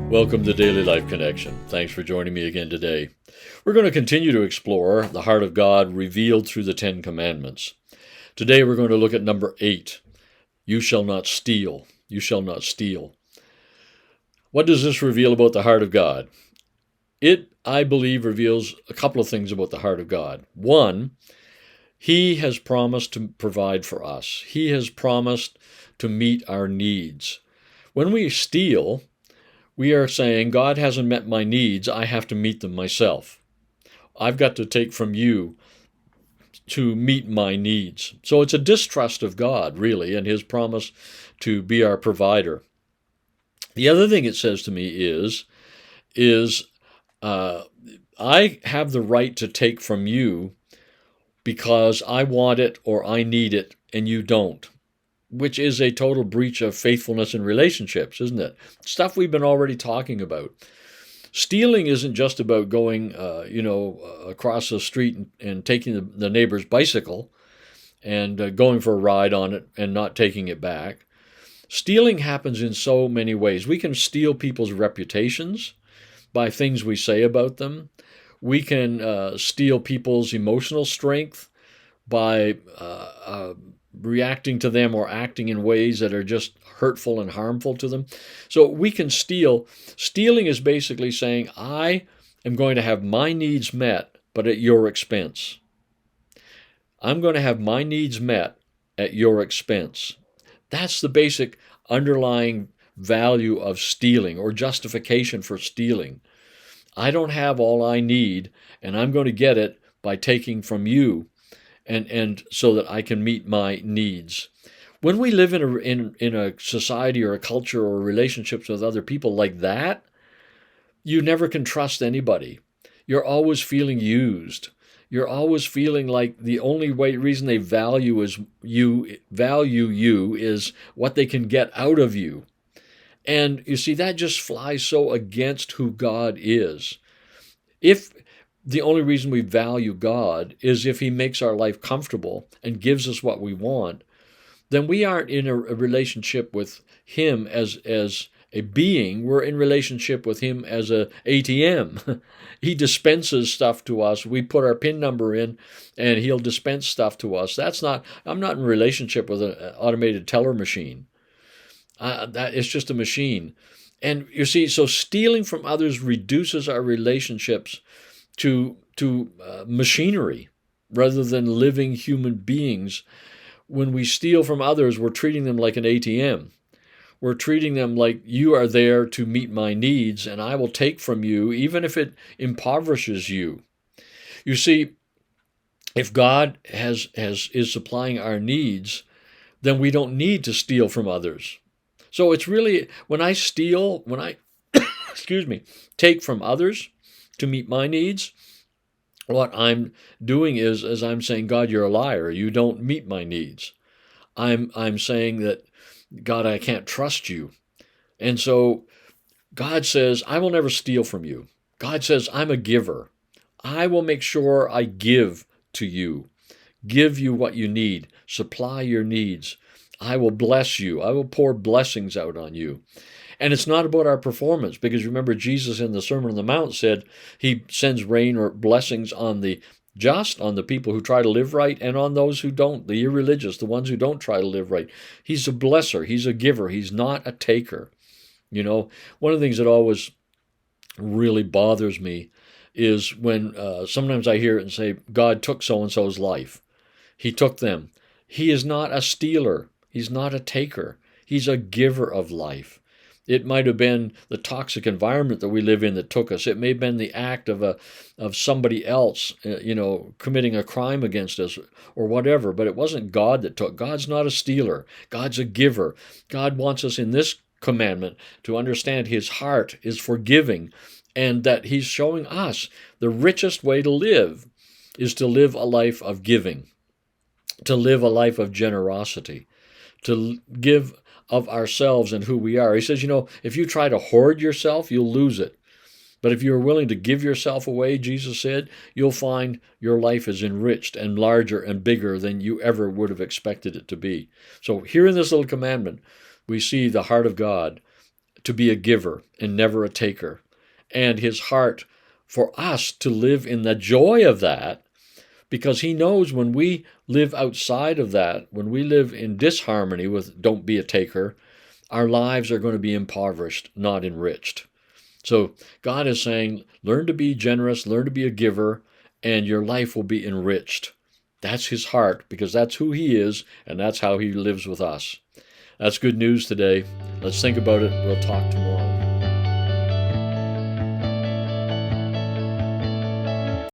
Welcome to Daily Life Connection. Thanks for joining me again today. We're going to continue to explore the heart of God revealed through the Ten Commandments. Today we're going to look at number 8. You shall not steal. You shall not steal. What does this reveal about the heart of God? It, I believe, reveals a couple of things about the heart of God. One, He has promised to provide for us. He has promised to meet our needs. When we steal, we are saying, God hasn't met my needs, I have to meet them myself. I've got to take from you to meet my needs. So it's a distrust of God, really, and His promise to be our provider. The other thing it says to me is I have the right to take from you because I want it or I need it and you don't, which is a total breach of faithfulness in relationships, isn't it? Stuff we've been already talking about. Stealing isn't just about going, across the street and taking the neighbor's bicycle and going for a ride on it and not taking it back. Stealing happens in so many ways. We can steal people's reputations by things we say about them. We can steal people's emotional strength by reacting to them or acting in ways that are just hurtful and harmful to them. So we can steal. Stealing is basically saying, I am going to have my needs met, but at your expense. I'm going to have my needs met at your expense. That's the basic underlying value of stealing or justification for stealing. I don't have all I need, and I'm going to get it by taking from you, and so that I can meet my needs. When we live in a society or a culture or relationships with other people like that, you never can trust anybody. You're always feeling used. You're always feeling like the only reason they value you is what they can get out of you. And you see, that just flies so against who God is. If the only reason we value God is if He makes our life comfortable and gives us what we want, then we aren't in a relationship with Him as a being. We're in relationship with Him as a ATM. He dispenses stuff to us. We put our PIN number in, and He'll dispense stuff to us. I'm not in relationship with an automated teller machine. That it's just a machine. And you see, so stealing from others reduces our relationships to machinery rather than living human beings. When we steal from others, we're treating them like an ATM. We're treating them like, you are there to meet my needs, and I will take from you, even if it impoverishes you. You see, if God is supplying our needs, then we don't need to steal from others. So it's really, when I take from others to meet my needs, what I'm doing is I'm saying, God, you're a liar. You don't meet my needs. I'm saying that, God, I can't trust you. And so God says, I will never steal from you. God says, I'm a giver. I will make sure I give to you, give you what you need, supply your needs. I will bless you. I will pour blessings out on you. And it's not about our performance, because remember, Jesus in the Sermon on the Mount said He sends rain or blessings on the just, on the people who try to live right, and on those who don't, the irreligious, the ones who don't try to live right. He's a blesser. He's a giver. He's not a taker. You know, one of the things that always really bothers me is when sometimes I hear it and say, God took so-and-so's life. He took them. He is not a stealer. He's not a taker. He's a giver of life. It might have been the toxic environment that we live in that took us. It may have been the act of somebody else, committing a crime against us or whatever. But it wasn't God that took. God's not a stealer. God's a giver. God wants us in this commandment to understand His heart is forgiving, and that He's showing us the richest way to live is to live a life of giving, to live a life of generosity, to give of ourselves and who we are. He says, if you try to hoard yourself, you'll lose it. But if you're willing to give yourself away, Jesus said, you'll find your life is enriched and larger and bigger than you ever would have expected it to be. So here in this little commandment, we see the heart of God to be a giver and never a taker, and his heart for us to live in the joy of that, because he knows when we live outside of that, when we live in disharmony with don't be a taker, our lives are going to be impoverished, not enriched. So God is saying, learn to be generous, learn to be a giver, and your life will be enriched. That's his heart, because that's who he is, and that's how he lives with us. That's good news today. Let's think about it. We'll talk tomorrow.